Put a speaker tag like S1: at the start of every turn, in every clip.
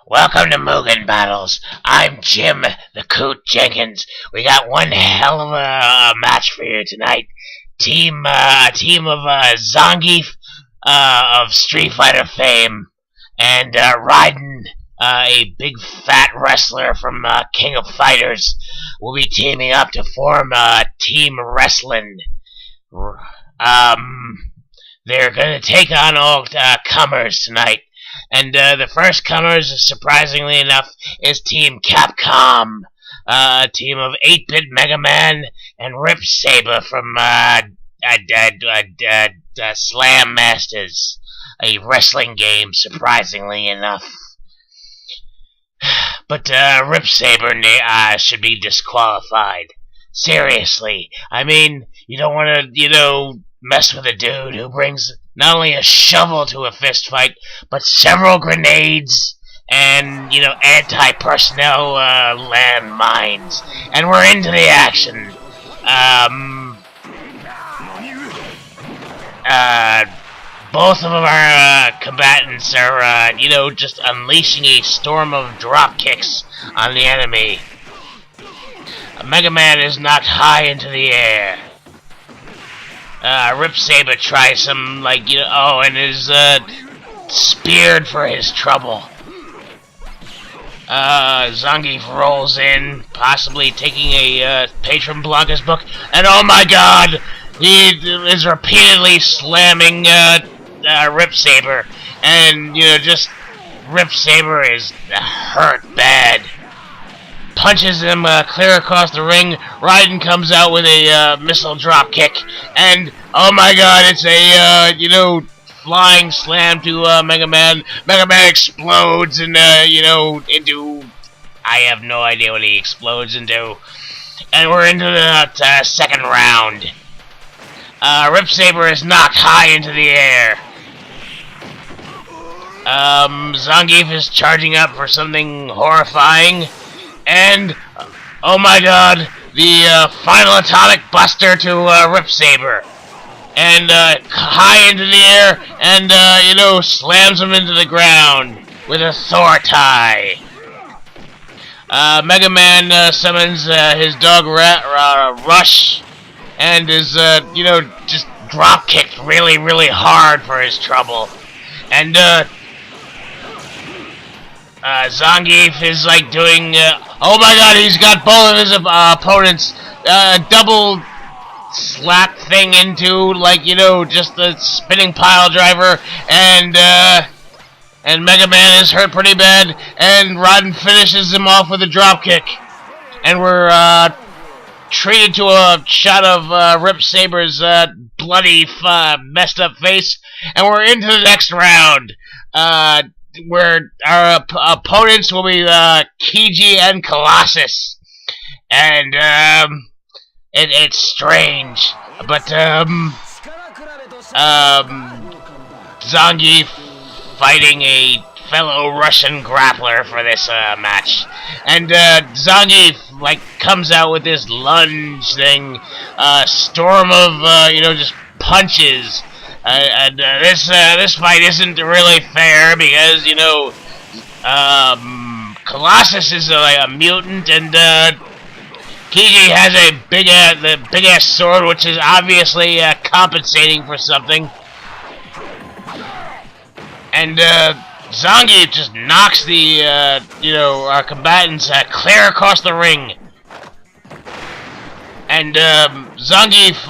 S1: Welcome to Mugen Battles. I'm Jim, the Coot Jenkins. We got one hell of a match for you tonight. Team of Zangief, of Street Fighter fame, and Raiden, a big fat wrestler from King of Fighters, will be teaming up to form Team Wraslin. They're gonna take on all comers tonight. And the first comers, surprisingly enough, is Team Capcom, a team of 8-Bit Mega Man and Rip Saber from Slam Masters, a wrestling game, surprisingly enough. But Rip Saber should be disqualified. Seriously, I mean, you don't want to, mess with a dude who brings not only a shovel to a fist fight, but several grenades and, anti-personnel landmines. And we're into the action. Both of our combatants are, just unleashing a storm of drop kicks on the enemy. Mega Man is knocked high into the air. Rip Saber tries some, and is, speared for his trouble. Zangief rolls in, possibly taking a, Patron Blanca's book, and oh my god! He is repeatedly slamming, Rip Saber, and, Rip Saber is hurt bad. Punches him clear across the ring. Raiden comes out with a missile drop kick, and oh my god, it's a flying slam to Mega Man. Mega Man explodes and into I have no idea what he explodes into, and we're into the second round. Rip Saber is knocked high into the air. Zangief is charging up for something horrifying. And, oh my god, the final atomic buster to Rip Saber. And high into the air, and, slams him into the ground with a Thor tie. Mega Man summons his dog Rush, and is, just drop kicked really, really hard for his trouble. And, Zangief is doing, oh my god, he's got both of his opponents, double slap thing into, just the spinning pile driver, and Mega Man is hurt pretty bad, and Raiden finishes him off with a drop kick. And we're, treated to a shot of, Rip Saber's, bloody, messed up face, and we're into the next round, where our opponents will be Kiji and Colossus, and it's strange, but Zangief fighting a fellow Russian grappler for this match, and Zangief comes out with this lunge thing, storm of just punches. And this fight isn't really fair because Colossus is a mutant, and Kiji has a big ass sword, which is obviously compensating for something. And Zangief just knocks the our combatants clear across the ring, and Zangief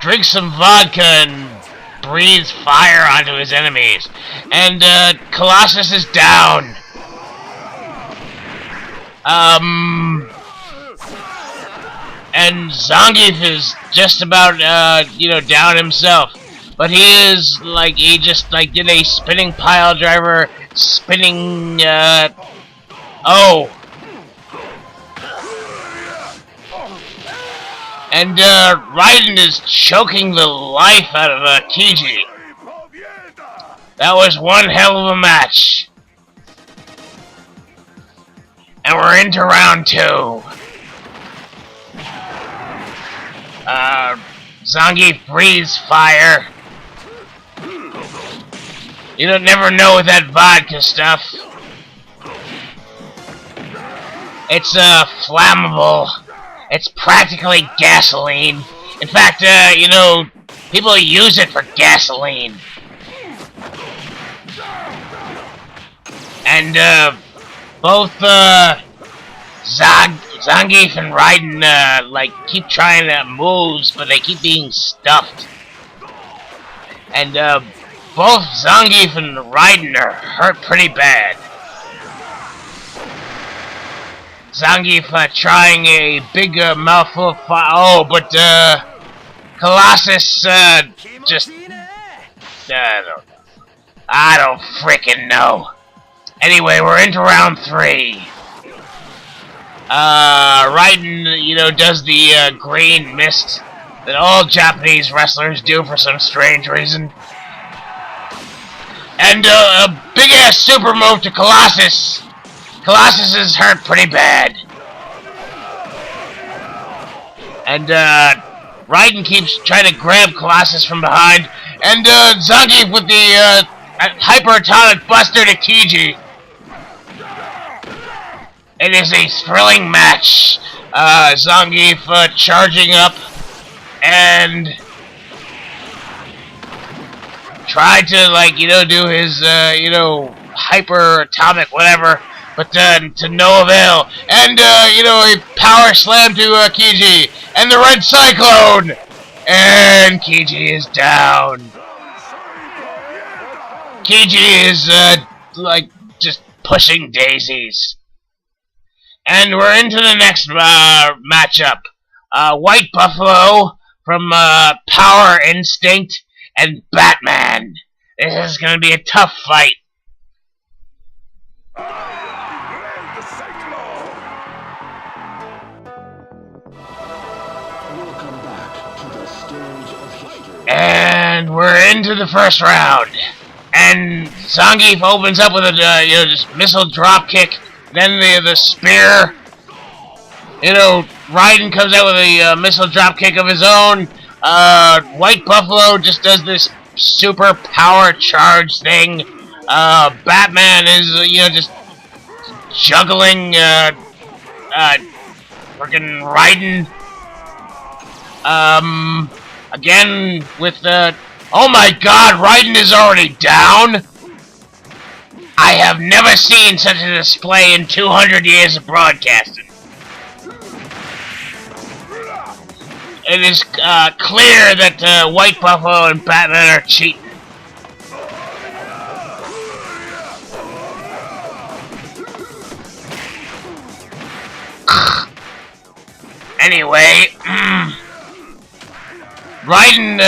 S1: drinks some vodka and breathes fire onto his enemies. And Colossus is down. And Zangief is just about down himself. But he is he just did a spinning pile driver, spinning And Raiden is choking the life out of Kiji. That was one hell of a match. And we're into round 2. Zangief breathes fire. You don't never know with that vodka stuff. It's flammable. It's practically gasoline. In fact, you know, people use it for gasoline. And both Zangief and Raiden like keep trying moves, but they keep being stuffed. And both Zangief and Raiden are hurt pretty bad. Zangief trying a big mouthful of fire. Oh, but Colossus just I don't frickin' know. Anyway, we're into round 3. Raiden, you know, does the green mist that all Japanese wrestlers do for some strange reason. And a big-ass super move to Colossus. Colossus is hurt pretty bad. And Raiden keeps trying to grab Colossus from behind. And Zangief with the hyper-atomic buster to Kiji. It is a thrilling match. Zangief charging up and tried to, like, you know, do his, you know, hyper-atomic whatever, but to no avail. And, you know, a power slam to Kiji. And the Red Cyclone! And Kiji is down. Kiji is, like, just pushing daisies. And we're into the next matchup. White Buffalo from Power Instinct and Batman. This is going to be a tough fight. And we're into the first round. And Zangief opens up with a you know, just missile drop kick. Then the spear. You know, Raiden comes out with a missile drop kick of his own. White Buffalo just does this super power charge thing. Batman is, you know, just juggling freaking Raiden. Again with oh my God, Raiden is already down. I have never seen such a display in 200 years of broadcasting. It is clear that White Buffalo and Batman are cheating. Anyway, Raiden,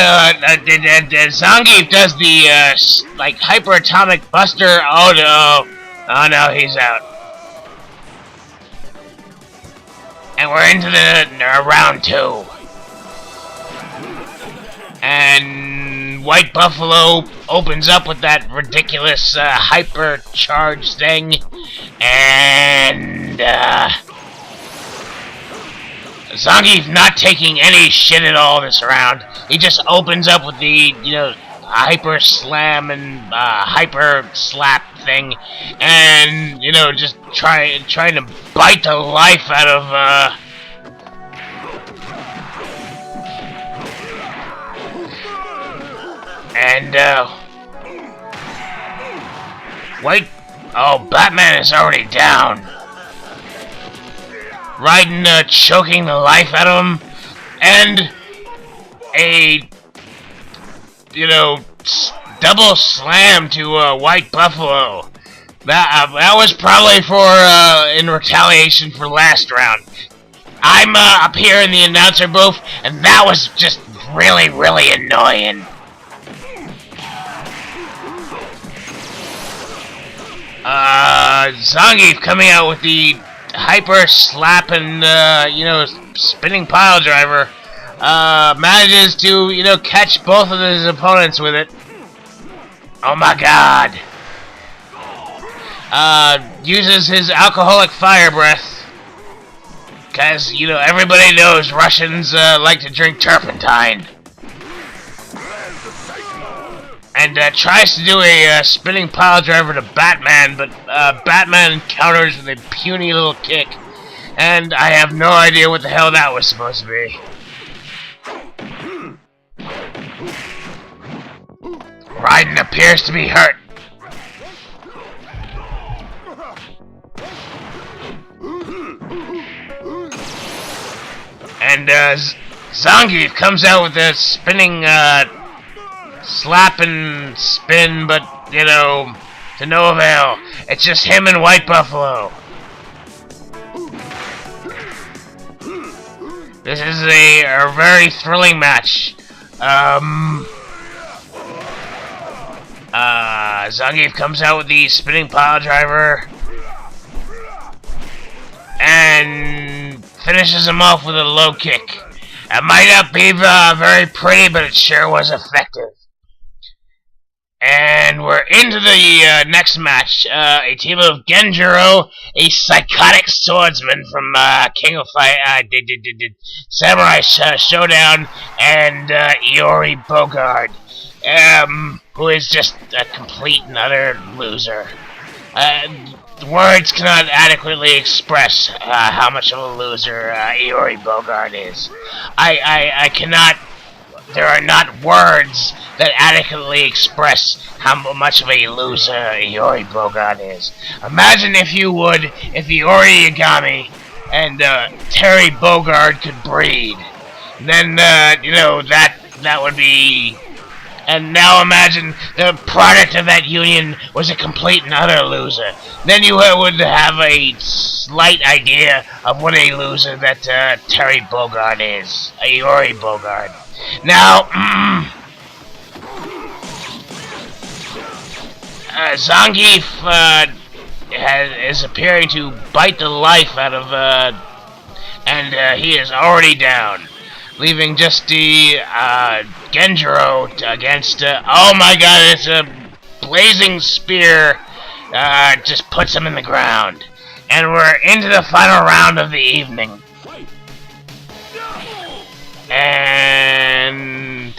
S1: Zangief does the, like, hyper-atomic buster. Oh no. Oh no, he's out. And we're into the round 2. And White Buffalo opens up with that ridiculous, hyper-charge thing. And, Zangief not taking any shit at all this round. He just opens up with the, you know, hyper slam and hyper slap thing, and, you know, just trying to bite the life out of Batman is already down. Raiden choking the life out of him, and a, you know, double slam to White Buffalo. That was probably for in retaliation for last round. I'm up here in the announcer booth, and that was just really, really annoying. Zangief coming out with the hyper slap and, you know, spinning pile driver, manages to, you know, catch both of his opponents with it. Oh my God. Uses his alcoholic fire breath, cause, you know, everybody knows Russians, like to drink turpentine. And, tries to do a, spinning pile driver to Batman, but, Batman counters with a puny little kick. and I have no idea what the hell that was supposed to be. Raiden appears to be hurt. And Zangief comes out with a spinning, slap and spin, but, you know, to no avail. It's just him and White Buffalo. This is a very thrilling match. Zangief comes out with the spinning pile driver and finishes him off with a low kick. It might not be very pretty, but it sure was effective. And we're into the next match. A team of Genjiro, a psychotic swordsman from King of Samurai Showdown, and Iori Bogard, who is just a complete and utter loser. Words cannot adequately express how much of a loser Iori Bogard is. I cannot. There are not words that adequately express how much of a loser Iori Bogard is. Imagine, if you would, if Iori Yagami and Terry Bogard could breed. Then, you know, that would be... And now imagine the product of that union was a complete and utter loser. Then you would have a slight idea of what a loser that Terry Bogard is. Iori Bogard. Now, Zangief is appearing to bite the life out of, and he is already down, leaving just the Genjiro against. Oh my God! It's a blazing spear. Just puts him in the ground, and we're into the final round of the evening. And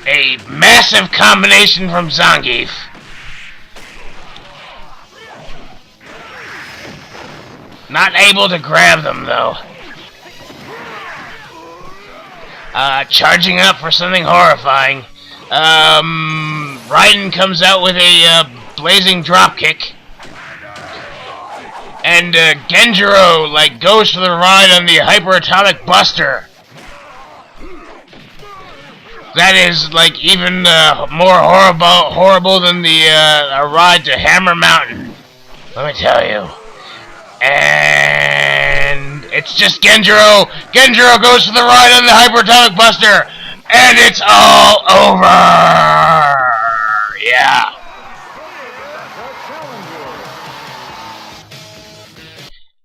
S1: a massive combination from Zangief. Not able to grab them, though. Charging up for something horrifying. Raiden comes out with a blazing dropkick. And Genjiro, like, goes for the ride on the hyperatomic buster. That is, like, even more horrible than the ride to Hammer Mountain, let me tell you. And it's just Genjiro. Genjiro goes for the ride on the hyperatomic buster, and it's all over. Yeah.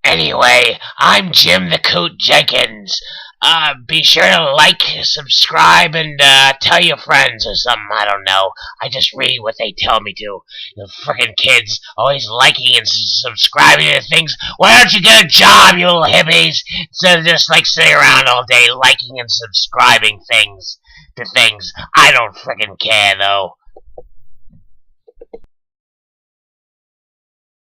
S1: Anyway, I'm Jim the Coot Jenkins. Be sure to like, subscribe, and tell your friends or something, I don't know. I just read what they tell me to. You frickin' kids always liking and subscribing to things. Why don't you get a job, you little hippies, instead of just, like, sitting around all day liking and subscribing to things. I don't frickin' care, though.